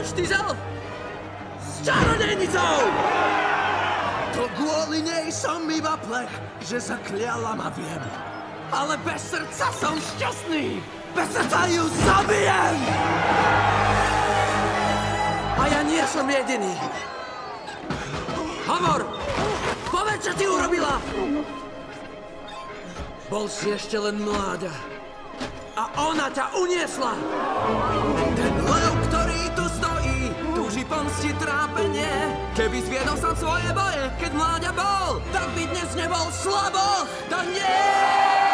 Štyzel? S čarodejnicou! To kvôli nej som iba plech, že zakliala ma viem. Ale bez srdca som šťastný! Bez srdca ju zabijem! A ja nie som jediný. Hovor! Povedz, čo ti urobila! Bol si ešte len mláda. A ona ťa uniesla! Ten lev, ktorý tu stojí, túži pomstiť trápenie. Keby zviedol som svoje boje, keď mláďa bol, tak by dnes nebol slaboch! To nie!